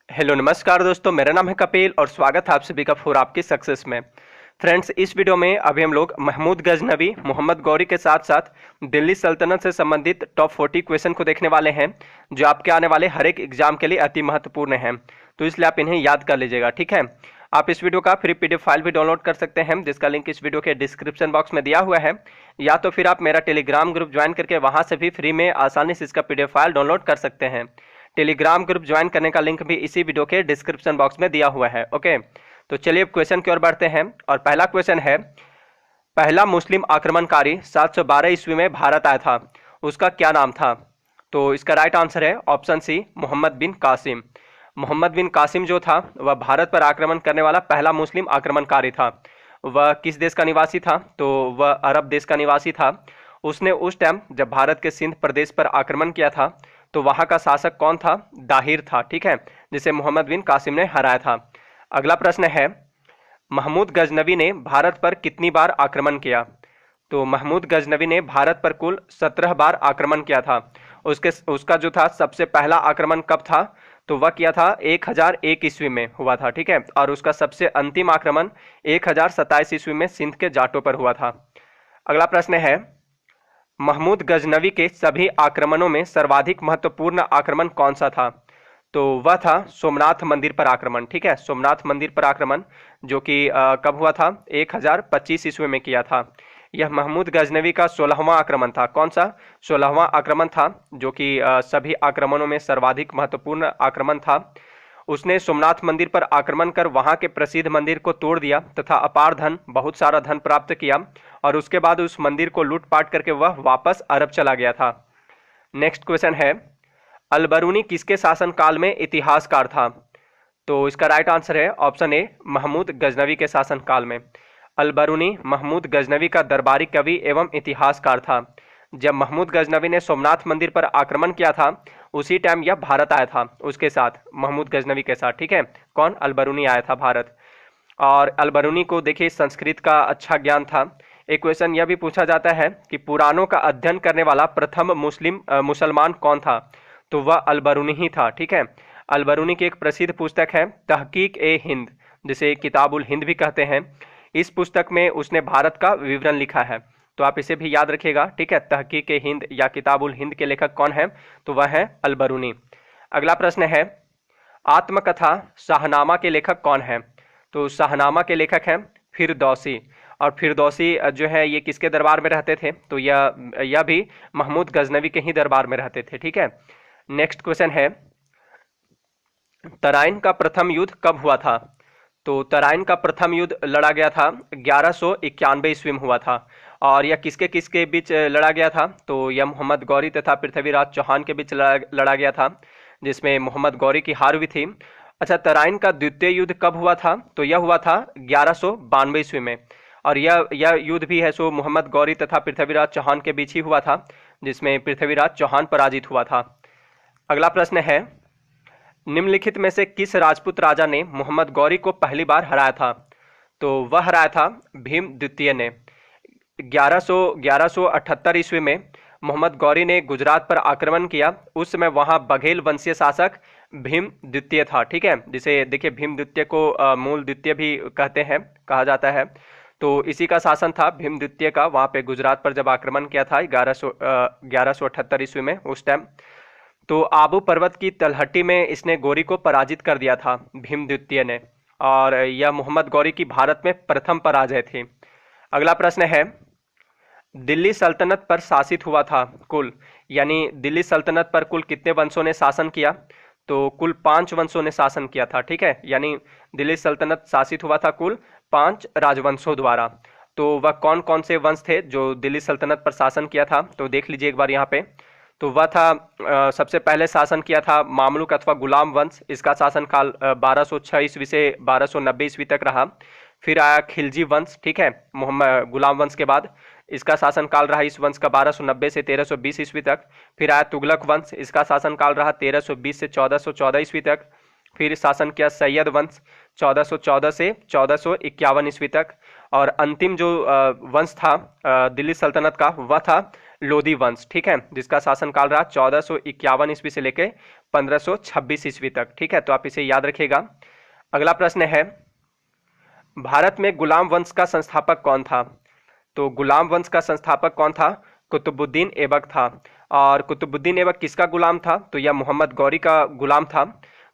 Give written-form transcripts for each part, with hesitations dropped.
Hello नमस्कार दोस्तों, मेरा नाम है कपिल और स्वागत है आप सभी का फॉर आपकी सक्सेस में। फ्रेंड्स, इस वीडियो में अभी हम लोग महमूद गजनवी, मोहम्मद गौरी के साथ साथ दिल्ली सल्तनत से संबंधित टॉप 40 क्वेश्चन को देखने वाले हैं, जो आपके आने वाले हर एक एग्जाम के लिए अति महत्वपूर्ण हैं। तो इसलिए आप इन्हें याद कर लीजिएगा, ठीक है। आप इस वीडियो का फ्री पीडीएफ फाइल भी डाउनलोड कर सकते हैं, जिसका लिंक इस वीडियो के डिस्क्रिप्शन बॉक्स में दिया हुआ है, या तो फिर आप मेरा टेलीग्राम ग्रुप ज्वाइन करके वहां से भी फ्री में आसानी से इसका पीडीएफ फाइल डाउनलोड कर सकते हैं। टेलीग्राम ग्रुप ज्वाइन करने का लिंक भी इसी वीडियो के डिस्क्रिप्शन बॉक्स में दिया हुआ है। ओके, तो चलिए अब क्वेश्चन की ओर बढ़ते हैं। और पहला क्वेश्चन है, पहला मुस्लिम आक्रमणकारी 712 ईस्वी में भारत आया था, उसका क्या नाम था? तो इसका राइट आंसर है ऑप्शन सी, मोहम्मद बिन कासिम। मोहम्मद बिन कासिम जो था वह भारत पर आक्रमण करने वाला पहला मुस्लिम आक्रमणकारी था। वह किस देश का निवासी था? तो वह अरब देश का निवासी था। उसने उस टाइम जब भारत के सिंध प्रदेश पर आक्रमण किया था, तो वहां का शासक कौन था? दाहिर था, ठीक है, जिसे मोहम्मद बिन कासिम ने हराया था। अगला प्रश्न है, महमूद गजनवी ने भारत पर कितनी बार आक्रमण किया? तो महमूद गजनवी ने भारत पर कुल 17 बार आक्रमण किया था। उसका जो था सबसे पहला आक्रमण कब था? तो वह किया था 1001 ईस्वी में हुआ था, ठीक है। और उसका सबसे अंतिम आक्रमण 1027 ईस्वी में सिंध के जाटों पर हुआ था। अगला प्रश्न है, महमूद गजनवी के सभी आक्रमणों में सर्वाधिक महत्वपूर्ण आक्रमण कौन सा था? तो वह था सोमनाथ मंदिर पर आक्रमण, ठीक है। सोमनाथ मंदिर पर आक्रमण जो कि कब हुआ था? 1025 ईस्वी में किया था। यह महमूद गजनवी का 16वां आक्रमण था। कौन सा? 16वां आक्रमण था, जो कि सभी आक्रमणों में सर्वाधिक महत्वपूर्ण आक्रमण था। उसने सोमनाथ मंदिर पर आक्रमण कर वहां के प्रसिद्ध मंदिर को तोड़ दिया तथा अपार धन, बहुत सारा धन प्राप्त किया, और उसके बाद उस मंदिर को लूटपाट करके वह वापस अरब चला गया था। नेक्स्ट क्वेश्चन है, अलबरूनी किसके शासनकाल में इतिहासकार था? तो इसका राइट आंसर है ऑप्शन ए, महमूद गजनवी के शासनकाल में। अलबरूनी महमूद गजनवी का दरबारी कवि एवं इतिहासकार था। जब महमूद गजनवी ने सोमनाथ मंदिर पर आक्रमण किया था, उसी टाइम यह भारत आया था उसके साथ, महमूद गजनवी के साथ, ठीक है। कौन? अलबरूनी आया था भारत। और अलबरूनी को देखिए संस्कृत का अच्छा ज्ञान था। एक क्वेश्चन यह भी पूछा जाता है कि पुराणों का अध्ययन करने वाला प्रथम मुसलमान कौन था? तो वह अलबरूनी ही था, ठीक है। अलबरूनी की एक प्रसिद्ध पुस्तक है तहकीक ए हिंद, जिसे किताबुल हिंद भी कहते हैं। इस पुस्तक में उसने भारत का विवरण लिखा है, तो आप इसे भी याद रखिएगा, ठीक है। तहकीक ए हिंद या किताबुल हिंद के लेखक कौन है? तो वह है अलबरूनी। अगला प्रश्न है, आत्मकथा शाहनामा के लेखक कौन है? तो शाहनामा के लेखक हैं फिरदौसी। और फिरदौसी जो है ये किसके दरबार में रहते थे? तो यह भी महमूद गजनवी के ही दरबार में रहते थे, ठीक है। नेक्स्ट क्वेश्चन है, तराइन का प्रथम युद्ध कब हुआ था? तो तराइन का प्रथम युद्ध लड़ा गया था 1191 ईस्वी में हुआ था। और यह किसके किसके बीच लड़ा गया था? तो यह मोहम्मद गौरी तथा पृथ्वीराज चौहान के बीच लड़ा गया था, जिसमें मोहम्मद गौरी की हार हुई थी। अच्छा, तराइन का द्वितीय युद्ध कब हुआ था? तो यह हुआ था 1192 ईस्वी में। और यह युद्ध भी है सो मोहम्मद गौरी तथा पृथ्वीराज चौहान के बीच ही हुआ था, जिसमें पृथ्वीराज चौहान पराजित हुआ था। अगला प्रश्न है, निम्नलिखित में से किस राजपूत राजा ने मोहम्मद गौरी को पहली बार हराया था? तो वह हराया था भीम द्वितीय ने। 1178 ईस्वी में मोहम्मद गौरी ने गुजरात पर आक्रमण किया। उस समय वहां बघेल वंशीय शासक भीम द्वितीय था, ठीक है, जिसे देखिए भीम द्वितीय को मूल द्वितीय भी कहते हैं, कहा जाता है। तो इसी का शासन था भीम द्वितीय का, वहां पे गुजरात पर जब आक्रमण किया था 1178 ईस्वी में, उस टाइम। तो आबू पर्वत की तलहटी में इसने गौरी को पराजित कर दिया था भीम द्वितीय ने, और यह मोहम्मद गौरी की भारत में प्रथम पराजय थी। अगला प्रश्न है, दिल्ली सल्तनत पर शासित हुआ था कुल, यानी दिल्ली सल्तनत पर कुल कितने वंशों ने शासन किया? तो कुल 5 वंशों ने शासन किया था, ठीक है। यानी दिल्ली सल्तनत शासित हुआ था कुल 5 राजवंशों द्वारा। तो वह कौन कौन से वंश थे जो दिल्ली सल्तनत पर शासन किया था? तो देख लीजिए एक बार यहाँ पे। तो वह था सबसे पहले शासन किया था मामलुक अथवा गुलाम वंश। इसका शासनकाल 1206 ईस्वी से 1290 ईस्वी तक रहा। फिर आया खिलजी वंश, ठीक है, मोहम्मद गुलाम वंश के बाद। इसका शासनकाल रहा इस वंश का 1290 से 1320 ईस्वी तक। फिर आया तुगलक वंश, इसका शासनकाल रहा 1320 से 1414 ईस्वी तक। फिर शासन किया सैयद वंश 1414 से 1451 ईस्वी तक। और अंतिम जो वंश था दिल्ली सल्तनत का, वह था लोधी वंश, ठीक है, जिसका शासनकाल रहा 1451 ईस्वी से लेकर 1526 ईस्वी तक, ठीक है, तो आप इसे याद रखिएगा। अगला प्रश्न है, भारत में गुलाम वंश का संस्थापक कौन था? तो गुलाम वंश का संस्थापक कौन था? कुतुबुद्दीन ऐबक था। और कुतुबुद्दीन ऐबक किसका गुलाम था? तो यह मोहम्मद गौरी का गुलाम था।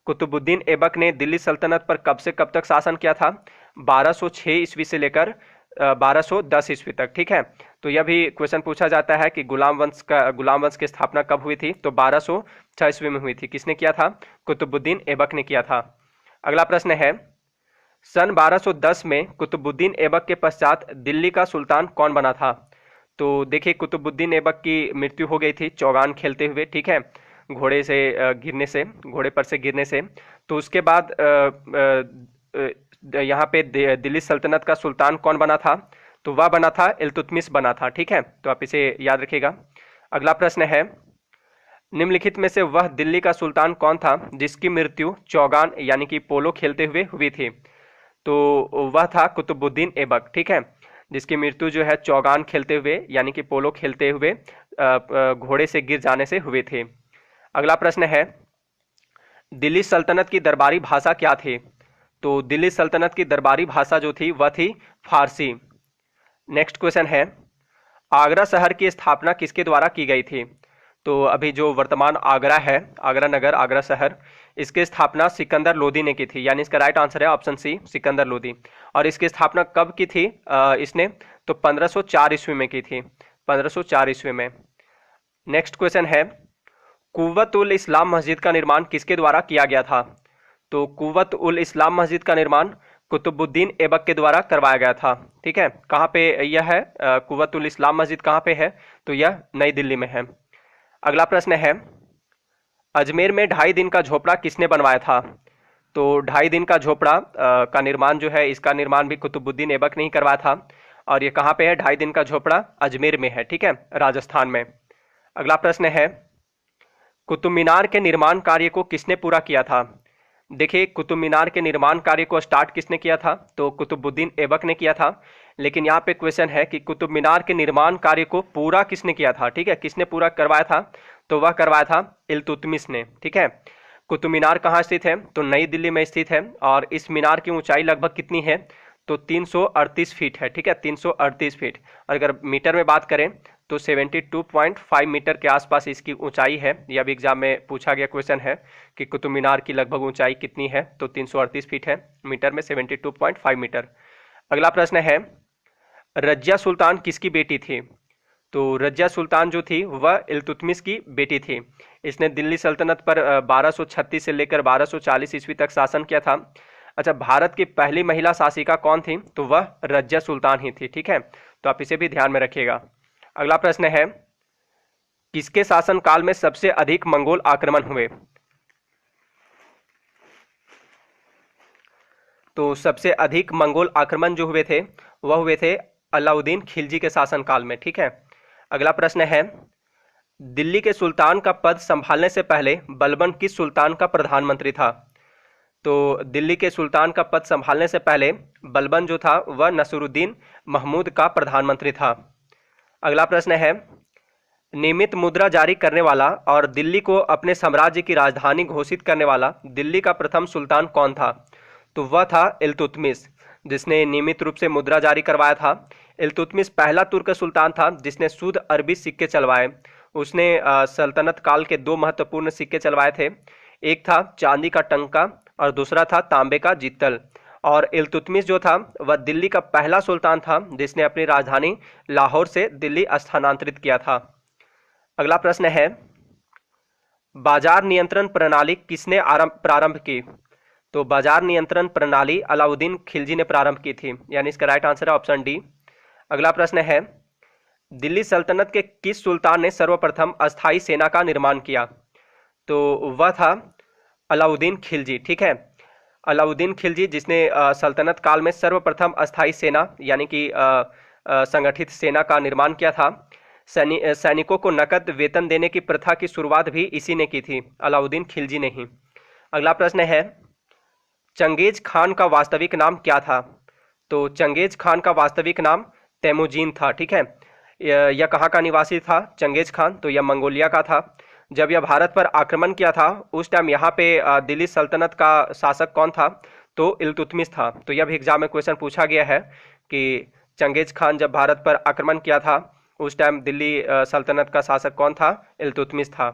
कुतुबुद्दीन ऐबक ने दिल्ली सल्तनत पर कब से कब तक शासन किया था? 1206 ईस्वी से लेकर 1210 ईस्वी तक, ठीक है। तो यह भी क्वेश्चन पूछा जाता है कि गुलाम वंश की स्थापना कब हुई थी? तो 1206 ईस्वी में हुई थी। किसने किया था? कुतुबुद्दीन ऐबक ने किया था। अगला प्रश्न है, सन 1210 में कुतुबुद्दीन ऐबक के पश्चात दिल्ली का सुल्तान कौन बना था? तो देखिए, कुतुबुद्दीन ऐबक की मृत्यु हो गई थी चौगान खेलते हुए, ठीक है, घोड़े पर से गिरने से। तो उसके बाद यहाँ पे दिल्ली सल्तनत का सुल्तान कौन बना था? तो वह बना था इल्तुतमिश बना था, ठीक है, तो आप इसे याद रखिएगा। अगला प्रश्न है, निम्नलिखित में से वह दिल्ली का सुल्तान कौन था जिसकी मृत्यु चौगान यानी कि पोलो खेलते हुए हुई थी? तो वह था कुतुबुद्दीन ऐबक, ठीक है, जिसकी मृत्यु जो है चौगान खेलते हुए यानी कि पोलो खेलते हुए घोड़े से गिर जाने से हुए थे। अगला प्रश्न है, दिल्ली सल्तनत की दरबारी भाषा क्या थी? तो दिल्ली सल्तनत की दरबारी भाषा जो थी वह थी फारसी। नेक्स्ट क्वेश्चन है, आगरा शहर की स्थापना किसके द्वारा की गई थी? तो अभी जो वर्तमान आगरा है, आगरा नगर, आगरा शहर, इसकी स्थापना सिकंदर लोदी ने की थी, यानी इसका राइट आंसर है ऑप्शन सी, सिकंदर लोदी। और इसकी स्थापना कब की थी इसने? तो 1504 ईस्वी में की थी, 1504 ईस्वी में। नेक्स्ट क्वेश्चन है, कुव्वत उल इस्लाम मस्जिद का निर्माण किसके द्वारा किया गया था? तो कुव्वत उल इस्लाम मस्जिद का निर्माण कुतुबुद्दीन ऐबक के द्वारा करवाया गया था, ठीक है। कहाँ पे यह है कुव्वत उल इस्लाम मस्जिद कहाँ पे है? तो यह नई दिल्ली में है। अगला प्रश्न है, अजमेर में 2.5 दिन का झोपड़ा किसने बनवाया था? तो 2.5 दिन का झोपड़ा का निर्माण जो है, इसका निर्माण भी कुतुबुद्दीन ऐबक ने ही करवाया था। और ये कहाँ पे है 2.5 दिन का झोपड़ा? अजमेर में है, ठीक है, राजस्थान में। अगला प्रश्न है, कुतुब मीनार के निर्माण कार्य को किसने पूरा किया था? देखिए, कुतुब मीनार के निर्माण कार्य को स्टार्ट किसने किया था? तो कुतुबुद्दीन ऐबक ने किया था। लेकिन यहाँ पे क्वेश्चन है कि कुतुब मीनार के निर्माण कार्य को पूरा किसने किया था, ठीक है, किसने पूरा करवाया था? तो वह करवाया था इल्तुतमिश ने, ठीक है। कुतुब मीनार कहाँ स्थित है? तो नई दिल्ली में स्थित है। और इस मीनार की ऊंचाई लगभग कितनी है? तो 338 फीट है, ठीक है, 338 फीट। और अगर मीटर में बात करें तो 72.5 मीटर के आसपास इसकी ऊंचाई है। यह भी एग्जाम में पूछा गया क्वेश्चन है कि कुतुब मीनार की लगभग ऊंचाई कितनी है? तो 338 फीट है, मीटर में 72.5 मीटर। अगला प्रश्न है, रजिया सुल्तान किसकी बेटी थी? तो रजिया सुल्तान जो थी वह इल्तुतमिश की बेटी थी। इसने दिल्ली सल्तनत पर 1236 से लेकर 1240 ईस्वी तक शासन किया था। अच्छा, भारत की पहली महिला शासिका कौन थी? तो वह रजिया सुल्तान ही थी, ठीक है, तो आप इसे भी ध्यान में रखिएगा। अगला प्रश्न है, किसके शासनकाल में सबसे अधिक मंगोल आक्रमण हुए? तो सबसे अधिक मंगोल आक्रमण जो हुए थे वह हुए थे अलाउद्दीन खिलजी के शासनकाल में, ठीक है। अगला प्रश्न है, दिल्ली के सुल्तान का पद संभालने से पहले बलबन किस सुल्तान का प्रधानमंत्री था? तो दिल्ली के सुल्तान का पद संभालने से पहले बलबन जो था वह नसरुद्दीन महमूद का प्रधानमंत्री था। अगला प्रश्न है, नियमित मुद्रा जारी करने वाला और दिल्ली को अपने साम्राज्य की राजधानी घोषित करने वाला दिल्ली का प्रथम सुल्तान कौन था? तो वह था इल्तुतमिश, जिसने नियमित रूप से मुद्रा जारी करवाया था। इल्तुतमिश पहला तुर्क सुल्तान था जिसने शुद्ध अरबी सिक्के चलवाए। उसने सल्तनत काल के 2 महत्वपूर्ण सिक्के चलवाए थे। एक था चांदी का टंका और दूसरा था तांबे का जित्तल। और इल्तुतमिश जो था वह दिल्ली का पहला सुल्तान था जिसने अपनी राजधानी लाहौर से दिल्ली स्थानांतरित किया था। अगला प्रश्न है, बाजार नियंत्रण प्रणाली किसने प्रारंभ की? तो बाजार नियंत्रण प्रणाली अलाउद्दीन खिलजी ने प्रारंभ की थी, यानी इसका राइट आंसर है ऑप्शन डी। अगला प्रश्न है, दिल्ली सल्तनत के किस सुल्तान ने सर्वप्रथम अस्थाई सेना का निर्माण किया? तो वह था अलाउद्दीन खिलजी, ठीक है, अलाउद्दीन खिलजी, जिसने सल्तनत काल में सर्वप्रथम अस्थाई सेना यानी कि संगठित सेना का निर्माण किया था। सैनिकों को नकद वेतन देने की प्रथा की शुरुआत भी इसी ने की थी, अलाउद्दीन खिलजी ने ही। अगला प्रश्न है, चंगेज खान का वास्तविक नाम क्या था? तो चंगेज खान का वास्तविक नाम तैमुजीन था, ठीक है। यह कहाँ का निवासी था? चंगेज खान, तो यह मंगोलिया का था। जब यह भारत पर आक्रमण किया था उस टाइम यहाँ पे दिल्ली सल्तनत का शासक कौन था? तो इल्तुतमिश था। तो यह भी एग्जाम में क्वेश्चन पूछा गया है कि चंगेज खान जब भारत पर आक्रमण किया था उस टाइम दिल्ली सल्तनत का शासक कौन था? इल्तुतमिश था।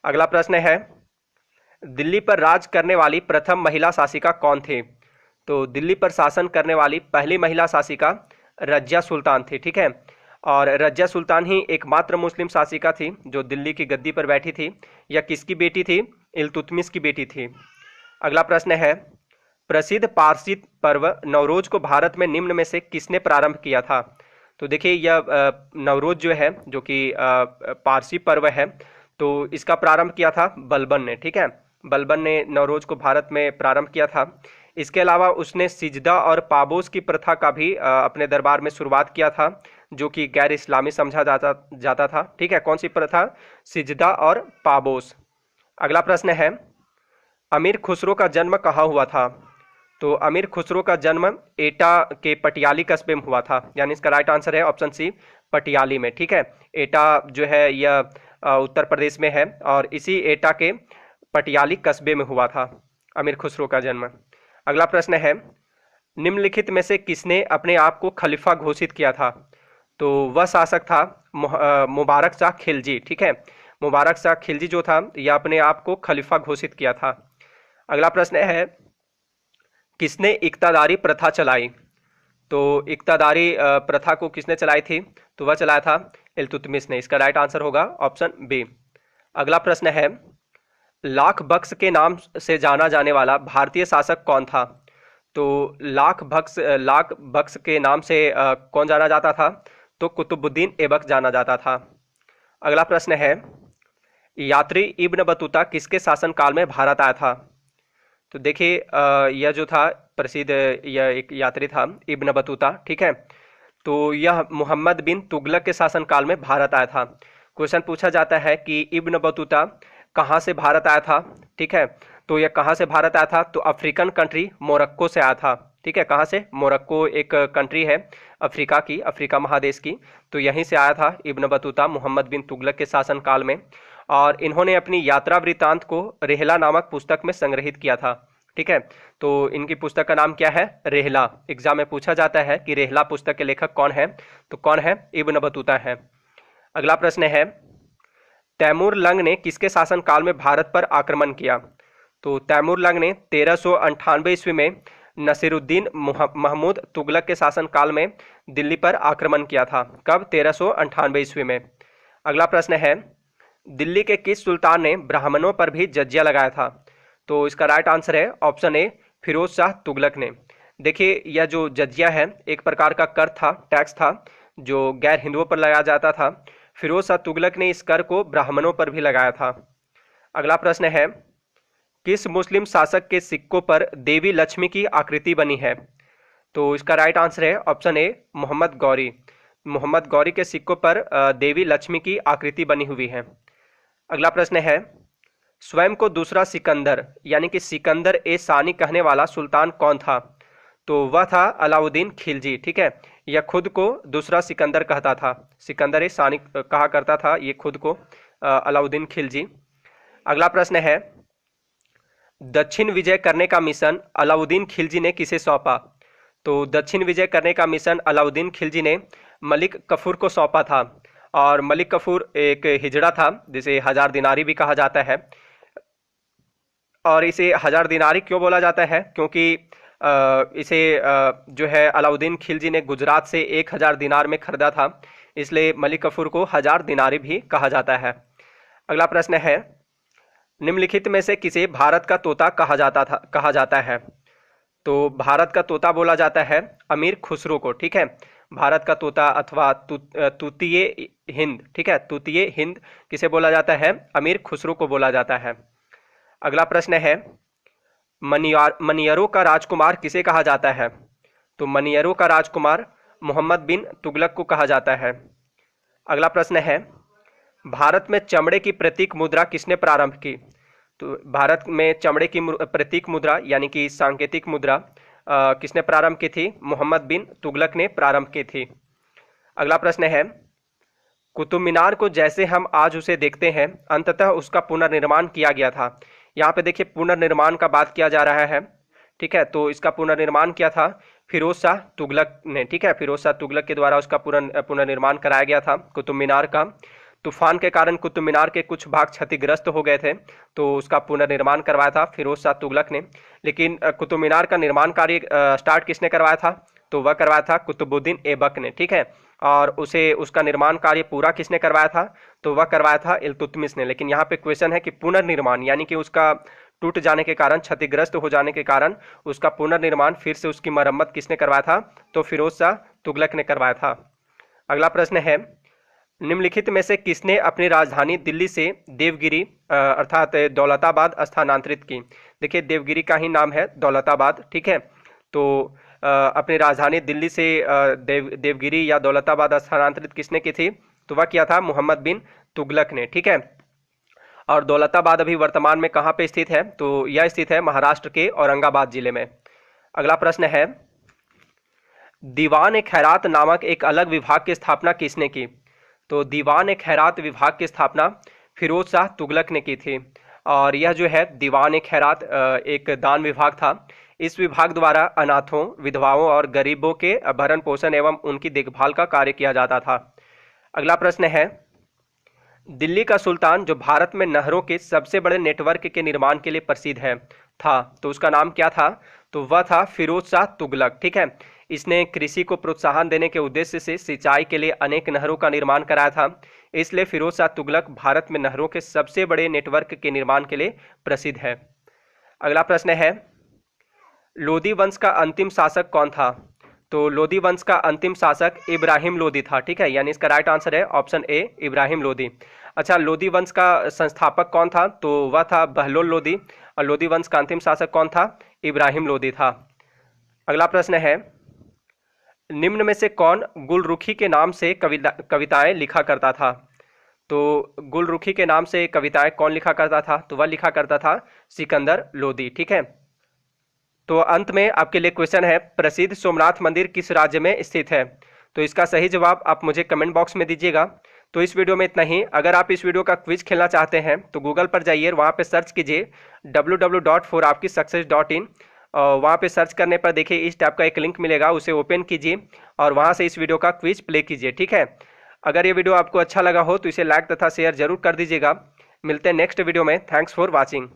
अगला प्रश्न है, दिल्ली पर राज करने वाली प्रथम महिला शासिका कौन थी? तो दिल्ली पर शासन करने वाली पहली महिला शासिका रजिया सुल्तान थी। ठीक है, और रजिया सुल्तान ही एकमात्र मुस्लिम शासिका थी जो दिल्ली की गद्दी पर बैठी थी। यह किसकी बेटी थी? इल्तुतमिश की बेटी थी। अगला प्रश्न है, प्रसिद्ध पारसी पर्व नवरोज को भारत में निम्न में से किसने प्रारंभ किया था? तो देखिए यह नवरोज जो है जो कि पारसी पर्व है, तो इसका प्रारंभ किया था बलबन ने। ठीक है, बलबन ने नवरोज को भारत में प्रारंभ किया था। इसके अलावा उसने सिजदा और पाबोस की प्रथा का भी अपने दरबार में शुरुआत किया था जो कि गैर इस्लामी समझा जाता था। ठीक है, कौन सी प्रथा? सिजदा और पाबोस। अगला प्रश्न है, अमीर खुसरो का जन्म कहाँ हुआ था? तो अमीर खुसरो का जन्म एटा के पटियाली कस्बे में हुआ था, यानी इसका राइट आंसर है ऑप्शन सी, पटियाली में। ठीक है, एटा जो है यह उत्तर प्रदेश में है और इसी एटा के पटियाली कस्बे में हुआ था अमीर खुसरो का जन्म। अगला प्रश्न है, निम्नलिखित में से किसने अपने आप को खलीफा घोषित किया था? तो वह शासक था मुबारक शाह खिलजी। ठीक है, मुबारक शाह खिलजी जो था यह अपने आप को खलीफा घोषित किया था। अगला प्रश्न है, किसने इक्तादारी प्रथा चलाई? तो इक्तादारी प्रथा को किसने चलाई थी? तो वह चलाया था इल्तुतमिश ने। इसका राइट आंसर होगा ऑप्शन बी। अगला प्रश्न है, लाख बख्श के नाम से जाना जाने वाला भारतीय शासक कौन था? तो लाख बख्श के नाम से कौन जाना जाता था? तो कुतुबुद्दीन ऐबक जाना जाता था। अगला प्रश्न है, यात्री इब्न बतूता किसके शासनकाल में भारत आया था? तो देखिए यह जो था प्रसिद्ध, यह एक यात्री था इब्न बतूता। ठीक है, तो यह मोहम्मद बिन तुगलक के शासनकाल में भारत आया था। क्वेश्चन पूछा जाता है कि इब्न बतूता कहाँ से भारत आया था? ठीक है, तो यह कहाँ से भारत आया था? तो अफ्रीकन कंट्री मोरक्को से आया था। ठीक है, कहाँ से? मोरक्को एक कंट्री है अफ्रीका की, अफ्रीका महादेश की, तो यहीं से आया था इब्न बतूता मोहम्मद बिन तुगलक के शासनकाल में। और इन्होंने अपनी यात्रा वृत्तांत को रेहला नामक पुस्तक में संग्रहित किया था। ठीक है, तो इनकी पुस्तक का नाम क्या है? रेहला। एग्जाम में पूछा जाता है कि रेहला पुस्तक के लेखक कौन है? तो कौन है? इब्न बतूता है। अगला प्रश्न है, तैमूर लंग ने किसके शासनकाल में भारत पर आक्रमण किया? तो तैमूर लंग ने 1398 ईस्वी में नसीरुद्दीन महमूद तुगलक के शासनकाल में दिल्ली पर आक्रमण किया था। कब? 1398 ईस्वी में। अगला प्रश्न है, दिल्ली के किस सुल्तान ने ब्राह्मणों पर भी जजिया लगाया था? तो इसका राइट आंसर है ऑप्शन ए, फिरोज शाह तुगलक ने। देखिए यह जो जजिया है एक प्रकार का कर था, टैक्स था जो गैर हिंदुओं पर लगाया जाता था। फिरोज शाह तुगलक ने इस कर को ब्राह्मणों पर भी लगाया था। अगला प्रश्न है, किस मुस्लिम शासक के सिक्कों पर देवी लक्ष्मी की आकृति बनी है? तो इसका राइट आंसर है ऑप्शन ए, मोहम्मद गौरी। मोहम्मद गौरी के सिक्कों पर देवी लक्ष्मी की आकृति बनी हुई है। अगला प्रश्न है, स्वयं को दूसरा सिकंदर यानी कि सिकंदर ए सानी कहने वाला सुल्तान कौन था? तो वह था अलाउद्दीन खिलजी। ठीक है, यह खुद को दूसरा सिकंदर कहता था, सिकंदर ए सानी कहा करता था ये खुद को, अलाउद्दीन खिलजी। अगला प्रश्न है, दक्षिण विजय करने का मिशन अलाउद्दीन खिलजी ने किसे सौंपा? तो दक्षिण विजय करने का मिशन अलाउद्दीन खिलजी ने मलिक कफूर को सौंपा था। और मलिक कफूर एक हिजड़ा था जिसे हजार दिनारी भी कहा जाता है। और इसे हजार दिनारी क्यों बोला जाता है? क्योंकि इसे जो है अलाउद्दीन खिलजी ने गुजरात से 1000 दिनार में खरीदा था, इसलिए मलिक कफूर को हजार दिनारी भी कहा जाता है। अगला प्रश्न है, निम्नलिखित में से किसे भारत का तोता कहा जाता है? तो भारत का तोता बोला जाता है अमीर खुसरो को। ठीक है, भारत का तोता अथवा तूतीय हिंद, ठीक है, तूतीय हिंद किसे बोला जाता है? अमीर खुसरो को बोला जाता है। अगला प्रश्न है, मनियरों का राजकुमार किसे कहा जाता है? तो मनियरों का राजकुमार मोहम्मद बिन तुगलक को कहा जाता है। अगला प्रश्न है, भारत में चमड़े की प्रतीक मुद्रा किसने प्रारंभ की? तो भारत में चमड़े की प्रतीक मुद्रा यानी कि सांकेतिक मुद्रा किसने प्रारंभ की थी? मोहम्मद बिन तुगलक ने प्रारंभ की थी। अगला प्रश्न है, कुतुब मीनार को जैसे हम आज उसे देखते हैं, अंततः उसका पुनर्निर्माण किया गया था। यहाँ पे देखिए पुनर्निर्माण का बात किया जा रहा है, ठीक है। तो इसका पुनर्निर्माण किया था फिरोज शाह तुगलक ने, ठीक है। फिरोज शाह तुगलक के द्वारा उसका पुनर्निर्माण कराया गया था कुतुब मीनार का। तूफान के कारण कुतुब मीनार के कुछ भाग क्षतिग्रस्त हो गए थे, तो उसका पुनर्निर्माण करवाया था फिरोज शाह तुगलक ने। लेकिन कुतुब मीनार का निर्माण कार्य स्टार्ट किसने करवाया था? तो वह करवाया था कुतुबुद्दीन ऐबक ने, ठीक है। और उसे उसका निर्माण कार्य पूरा किसने करवाया था? तो वह करवाया था इल्तुतमिश ने। लेकिन यहाँ पे क्वेश्चन है कि पुनर्निर्माण यानी कि उसका टूट जाने के कारण, क्षतिग्रस्त हो जाने के कारण उसका पुनर्निर्माण, फिर से उसकी मरम्मत किसने करवाया था? तो फिरोज शाह तुगलक ने करवाया था। अगला प्रश्न है, निम्नलिखित में से किसने अपनी राजधानी दिल्ली से देवगिरी अर्थात दौलताबाद स्थानांतरित की? देखिए देवगिरी का ही नाम है दौलताबाद, ठीक है। तो अपनी राजधानी दिल्ली से देवगिरी या दौलताबाद स्थानांतरित किसने की थी? तो वह किया था मोहम्मद बिन तुगलक ने, ठीक है। और दौलताबाद अभी वर्तमान में कहाँ पे स्थित है? तो यह स्थित है महाराष्ट्र के औरंगाबाद जिले में। अगला प्रश्न है, दीवान ए खैरात नामक एक अलग विभाग की स्थापना किसने की? तो दीवान ए खैरात विभाग की स्थापना फिरोज शाह तुगलक ने की थी। और यह जो है दीवान ए खैरात एक दान विभाग था। इस विभाग द्वारा अनाथों, विधवाओं और गरीबों के भरण पोषण एवं उनकी देखभाल का कार्य किया जाता था। अगला प्रश्न है, दिल्ली का सुल्तान जो भारत में नहरों के सबसे बड़े नेटवर्क के निर्माण के लिए प्रसिद्ध है था, तो उसका नाम क्या था? तो वह था फिरोज शाह तुगलक, ठीक है। इसने कृषि को प्रोत्साहन देने के उद्देश्य से सिंचाई के लिए अनेक नहरों का निर्माण कराया था। इसलिए फिरोज शाह तुगलक भारत में नहरों के सबसे बड़े नेटवर्क के निर्माण के लिए प्रसिद्ध है। अगला प्रश्न है, लोदी वंश का अंतिम शासक कौन था? तो लोदी वंश का अंतिम शासक इब्राहिम लोदी था, ठीक है। यानी इसका राइट आंसर है ऑप्शन ए, इब्राहिम लोदी। अच्छा, लोदी वंश का संस्थापक कौन था? तो वह था बहलोल लोदी। और लोदी वंश का अंतिम शासक कौन था? इब्राहिम लोदी था। अगला प्रश्न है, निम्न में से कौन गुलरुखी के नाम से कविताएं लिखा करता था? तो गुलरुखी के नाम से कविताएं कौन लिखा करता था? तो वह लिखा करता था सिकंदर लोदी, ठीक है। तो अंत में आपके लिए क्वेश्चन है, प्रसिद्ध सोमनाथ मंदिर किस राज्य में स्थित है? तो इसका सही जवाब आप मुझे कमेंट बॉक्स में दीजिएगा। तो इस वीडियो में इतना ही। अगर आप इस वीडियो का क्विज खेलना चाहते हैं तो गूगल पर जाइए, वहाँ पे सर्च कीजिए www.forapkisuccess.in। वहाँ पे सर्च करने पर देखिए इस टाइप का एक लिंक मिलेगा, उसे ओपन कीजिए और वहाँ से इस वीडियो का क्विज प्ले कीजिए, ठीक है। अगर ये वीडियो आपको अच्छा लगा हो तो इसे लाइक तथा शेयर जरूर कर दीजिएगा। मिलते हैं नेक्स्ट वीडियो में। Thanks for watching.